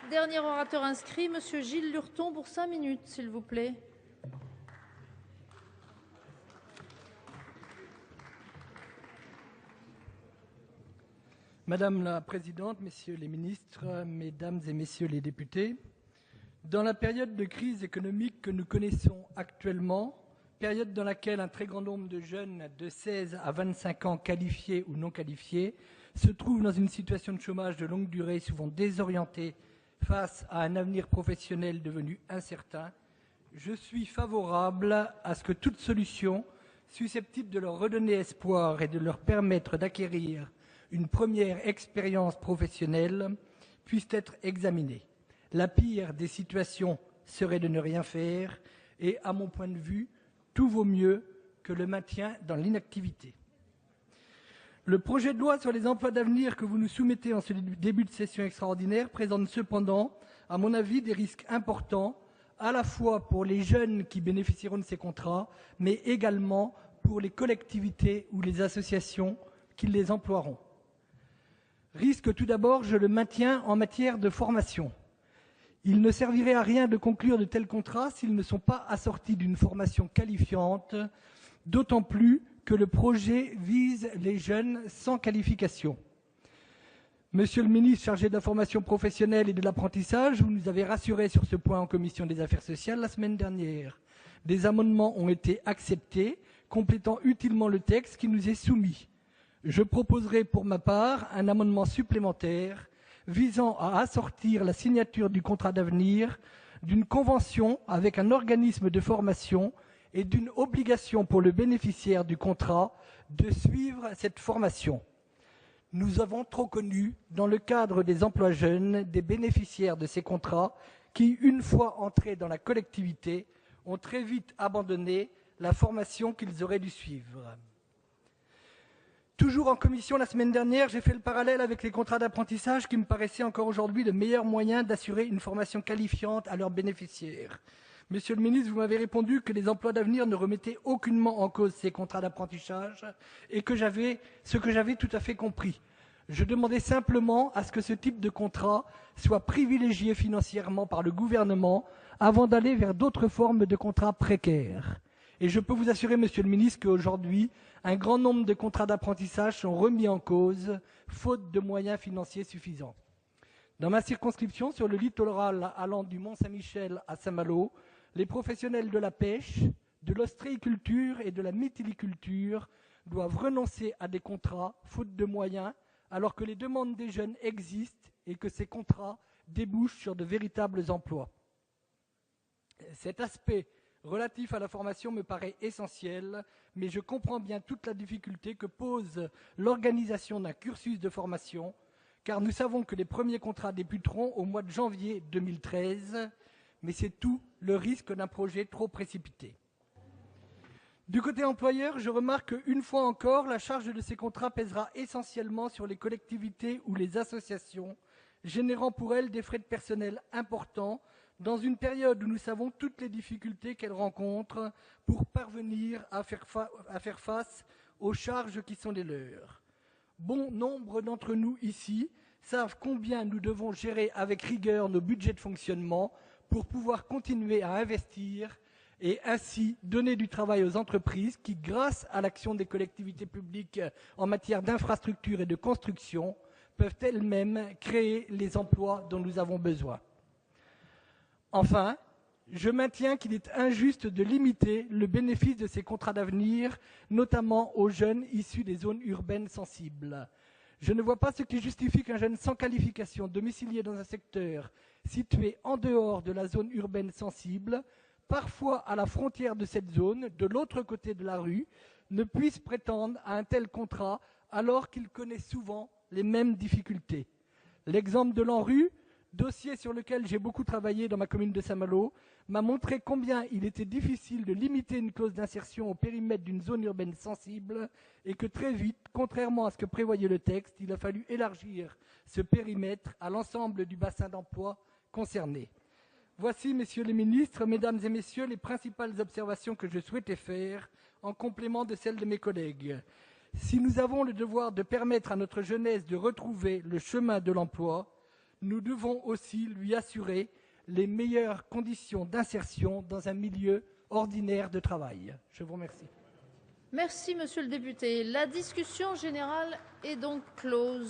Dernier orateur inscrit, Monsieur Gilles Lurton, pour 5 minutes, s'il vous plaît. Madame la Présidente, Messieurs les ministres, Mesdames et Messieurs les députés, dans la période de crise économique que nous connaissons actuellement, période dans laquelle un très grand nombre de jeunes de 16 à 25 ans qualifiés ou non qualifiés se trouvent dans une situation de chômage de longue durée, souvent désorientés face à un avenir professionnel devenu incertain, je suis favorable à ce que toute solution susceptible de leur redonner espoir et de leur permettre d'acquérir une première expérience professionnelle puisse être examinée. La pire des situations serait de ne rien faire et, à mon point de vue, tout vaut mieux que le maintien dans l'inactivité. Le projet de loi sur les emplois d'avenir que vous nous soumettez en ce début de session extraordinaire présente cependant, à mon avis, des risques importants, à la fois pour les jeunes qui bénéficieront de ces contrats, mais également pour les collectivités ou les associations qui les emploieront. Risque tout d'abord, je le maintiens, en matière de formation. Il ne servirait à rien de conclure de tels contrats s'ils ne sont pas assortis d'une formation qualifiante, d'autant plus que le projet vise les jeunes sans qualification. Monsieur le ministre chargé de la formation professionnelle et de l'apprentissage, vous nous avez rassurés sur ce point en commission des affaires sociales la semaine dernière. Des amendements ont été acceptés, complétant utilement le texte qui nous est soumis. Je proposerai pour ma part un amendement supplémentaire visant à assortir la signature du contrat d'avenir d'une convention avec un organisme de formation et d'une obligation pour le bénéficiaire du contrat de suivre cette formation. Nous avons trop connu, dans le cadre des emplois jeunes, des bénéficiaires de ces contrats qui, une fois entrés dans la collectivité, ont très vite abandonné la formation qu'ils auraient dû suivre. Toujours en commission la semaine dernière, j'ai fait le parallèle avec les contrats d'apprentissage qui me paraissaient encore aujourd'hui le meilleur moyen d'assurer une formation qualifiante à leurs bénéficiaires. Monsieur le ministre, vous m'avez répondu que les emplois d'avenir ne remettaient aucunement en cause ces contrats d'apprentissage et que ce que j'avais tout à fait compris. Je demandais simplement à ce que ce type de contrat soit privilégié financièrement par le gouvernement avant d'aller vers d'autres formes de contrats précaires. Et je peux vous assurer, Monsieur le ministre, qu'aujourd'hui, un grand nombre de contrats d'apprentissage sont remis en cause, faute de moyens financiers suffisants. Dans ma circonscription, sur le littoral allant du Mont-Saint-Michel à Saint-Malo, les professionnels de la pêche, de l'ostréiculture et de la mytiliculture doivent renoncer à des contrats, faute de moyens, alors que les demandes des jeunes existent et que ces contrats débouchent sur de véritables emplois. Cet aspect relatif à la formation me paraît essentiel, mais je comprends bien toute la difficulté que pose l'organisation d'un cursus de formation, car nous savons que les premiers contrats débuteront au mois de janvier 2013, mais c'est tout le risque d'un projet trop précipité. Du côté employeur, je remarque qu'une fois encore, la charge de ces contrats pèsera essentiellement sur les collectivités ou les associations, générant pour elles des frais de personnel importants, dans une période où nous savons toutes les difficultés qu'elles rencontrent pour parvenir à faire face aux charges qui sont les leurs. Bon nombre d'entre nous ici savent combien nous devons gérer avec rigueur nos budgets de fonctionnement pour pouvoir continuer à investir et ainsi donner du travail aux entreprises qui, grâce à l'action des collectivités publiques en matière d'infrastructure et de construction, peuvent elles-mêmes créer les emplois dont nous avons besoin. Enfin, je maintiens qu'il est injuste de limiter le bénéfice de ces contrats d'avenir, notamment aux jeunes issus des zones urbaines sensibles. Je ne vois pas ce qui justifie qu'un jeune sans qualification domicilié dans un secteur situé en dehors de la zone urbaine sensible, parfois à la frontière de cette zone, de l'autre côté de la rue, ne puisse prétendre à un tel contrat alors qu'il connaît souvent les mêmes difficultés. L'exemple de l'ANRU, dossier sur lequel j'ai beaucoup travaillé dans ma commune de Saint-Malo, m'a montré combien il était difficile de limiter une clause d'insertion au périmètre d'une zone urbaine sensible et que très vite, contrairement à ce que prévoyait le texte, il a fallu élargir ce périmètre à l'ensemble du bassin d'emploi concerné. Voici, messieurs les ministres, mesdames et messieurs, les principales observations que je souhaitais faire en complément de celles de mes collègues. Si nous avons le devoir de permettre à notre jeunesse de retrouver le chemin de l'emploi, nous devons aussi lui assurer les meilleures conditions d'insertion dans un milieu ordinaire de travail. Je vous remercie. Merci, monsieur le député. La discussion générale est donc close.